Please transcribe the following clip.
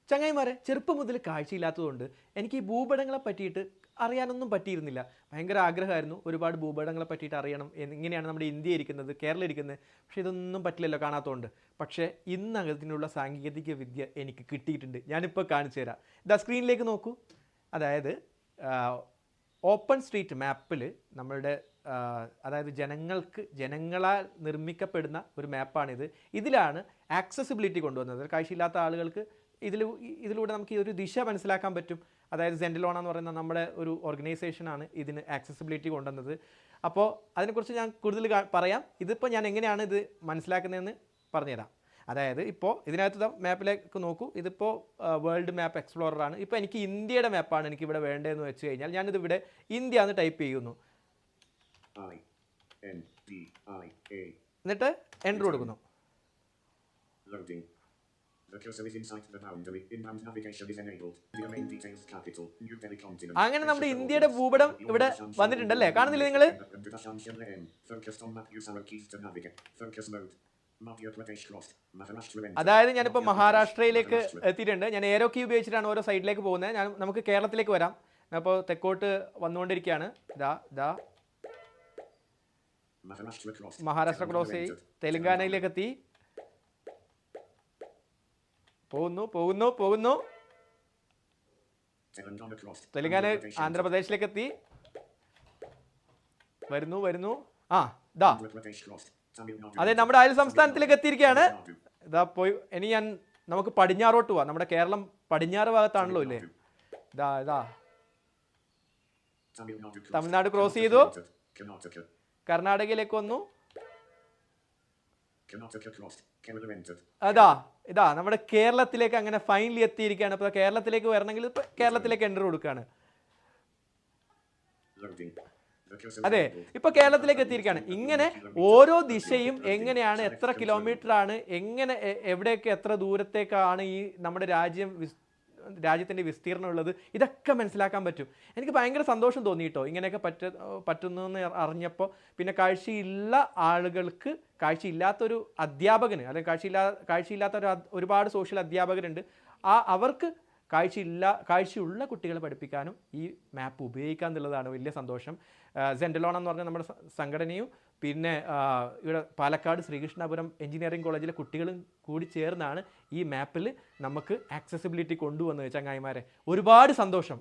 ചങ്ങായിമാരെ ചെറുപ്പം മുതൽ കാഴ്ചയില്ലാത്തതുകൊണ്ട് എനിക്ക് ഈ ഭൂപടങ്ങളെ പറ്റിയിട്ട് അറിയാനൊന്നും പറ്റിയിരുന്നില്ല. ഭയങ്കര ആഗ്രഹമായിരുന്നു ഒരുപാട് ഭൂപടങ്ങളെ പറ്റിയിട്ട് അറിയണം, എങ്ങനെയാണ് നമ്മുടെ ഇന്ത്യ ഇരിക്കുന്നത്, കേരളം ഇരിക്കുന്നത്. പക്ഷേ ഇതൊന്നും പറ്റില്ലല്ലോ കാണാത്തതുകൊണ്ട്. പക്ഷേ ഇന്ന് അതിനുള്ള സാങ്കേതിക വിദ്യ എനിക്ക് കിട്ടിയിട്ടുണ്ട്. ഞാനിപ്പോൾ കാണിച്ചു തരാം. ഇതാ സ്ക്രീനിലേക്ക് നോക്കൂ. അതായത് ഓപ്പൺ സ്ട്രീറ്റ് മാപ്പിൽ നമ്മളുടെ അതായത് ജനങ്ങളാൽ നിർമ്മിക്കപ്പെടുന്ന ഒരു മാപ്പാണിത്. ഇതിലാണ് ആക്സസിബിലിറ്റി കൊണ്ടുവന്നത്. കാഴ്ചയില്ലാത്ത ആളുകൾക്ക് ഇതിലൂടെ നമുക്ക് ഈ ഒരു ദിശ മനസ്സിലാക്കാൻ പറ്റും. അതായത് സെൻഡിലോണ എന്ന് പറയുന്ന നമ്മുടെ ഒരു ഓർഗനൈസേഷനാണ് ഇതിന് ആക്സസിബിലിറ്റി കൊണ്ടുവന്നത്. അപ്പോൾ അതിനെക്കുറിച്ച് ഞാൻ കൂടുതൽ പറയാം. ഇതിപ്പോൾ ഞാൻ എങ്ങനെയാണ് ഇത് മനസ്സിലാക്കുന്നതെന്ന് പറഞ്ഞുതരാം. അതായത് ഇപ്പോൾ ഇതിനകത്ത് മാപ്പിലേക്ക് നോക്കൂ. ഇതിപ്പോൾ വേൾഡ് മാപ്പ് എക്സ്പ്ലോററാണ്. ഇപ്പോൾ എനിക്ക് ഇന്ത്യയുടെ മാപ്പാണ് എനിക്കിവിടെ വേണ്ടതെന്ന് വെച്ച് കഴിഞ്ഞാൽ ഞാനിതിവിടെ ഇന്ത്യ എന്ന് ടൈപ്പ് ചെയ്യുന്നു. എന്നിട്ട് എൻ്റർ കൊടുക്കുന്നു. അങ്ങനെ നമ്മുടെ ഇന്ത്യയുടെ ഭൂപടം ഇവിടെ വന്നിട്ടുണ്ടല്ലേ, കാണുന്നില്ലേ നിങ്ങൾ? അതായത് ഞാനിപ്പോൾ മഹാരാഷ്ട്രയിലേക്ക് എത്തിയിട്ടുണ്ട്. ഞാൻ ഏരോ കീ ഉപയോഗിച്ചിട്ടാണ് ഓരോ സൈഡിലേക്ക് പോകുന്നത്. നമുക്ക് കേരളത്തിലേക്ക് വരാം. അപ്പോൾ തെക്കോട്ട് വന്നുകൊണ്ടിരിക്കുകയാണ്. മഹാരാഷ്ട്ര ക്രോസ് ചെയ്ത് തെലങ്കാനയിലേക്ക് എത്തി. പോകുന്നു. തെലങ്കാന ആന്ധ്രാപ്രദേശിലേക്ക് എത്തി. വരുന്നു. അതെ, നമ്മുടെ അയൽ സംസ്ഥാനത്തിലേക്ക് എത്തിയിരിക്കുകയാണ്. പോയി ഇനി നമുക്ക് പടിഞ്ഞാറോട്ട് പോവാം. നമ്മുടെ കേരളം പടിഞ്ഞാറ് ഭാഗത്താണല്ലോ ഇല്ലേ? തമിഴ്നാട് ക്രോസ് ചെയ്തു, കർണാടകയിലേക്ക് വന്നു. ഇതാ നമ്മുടെ കേരളത്തിലേക്ക് അങ്ങനെ ഫൈനലി എത്തിയിരിക്കുകയാണ്. അപ്പോൾ കേരളത്തിലേക്ക് വരണമെങ്കിൽ ഇപ്പൊ കേരളത്തിലേക്ക് എൻ്റർ കൊടുക്കുകയാണ്. അതെ, ഇപ്പൊ കേരളത്തിലേക്ക് എത്തിയിരിക്കുകയാണ്. ഇങ്ങനെ ഓരോ ദിശയും എങ്ങനെയാണ്, എത്ര കിലോമീറ്റർ ആണ്, എങ്ങനെ എവിടെയൊക്കെ എത്ര ദൂരത്തേക്കാണ് ഈ നമ്മുടെ രാജ്യത്തിൻ്റെ വിസ്തീർണം ഉള്ളത്, ഇതൊക്കെ മനസ്സിലാക്കാൻ പറ്റും. എനിക്ക് ഭയങ്കര സന്തോഷം തോന്നി കേട്ടോ ഇങ്ങനെയൊക്കെ പറ്റുന്നു എന്ന് അറിഞ്ഞപ്പോൾ. പിന്നെ കാഴ്ചയുള്ള ആളുകൾക്ക്, കാഴ്ചയില്ലാത്തൊരു അധ്യാപകന് അല്ലെങ്കിൽ കാഴ്ചയില്ലാത്ത ഒരുപാട് സോഷ്യൽ അധ്യാപകരുണ്ട്. അവർക്ക് കാഴ്ചയുള്ള കുട്ടികളെ പഠിപ്പിക്കാനും ഈ മാപ്പ് ഉപയോഗിക്കുക എന്നുള്ളതാണ് വലിയ സന്തോഷം. സെൻഡിലോണ എന്ന് പറഞ്ഞാൽ നമ്മുടെ സംഘടനയും പിന്നെ ഇവിടെ പാലക്കാട് ശ്രീകൃഷ്ണപുരം എഞ്ചിനീയറിംഗ് കോളേജിലെ കുട്ടികളും കൂടി ചേർന്നാണ് ഈ മാപ്പിൽ നമുക്ക് ആക്സസിബിലിറ്റി കൊണ്ടുവന്നത്. ചങ്ങായിമാരെ ഒരുപാട് സന്തോഷം.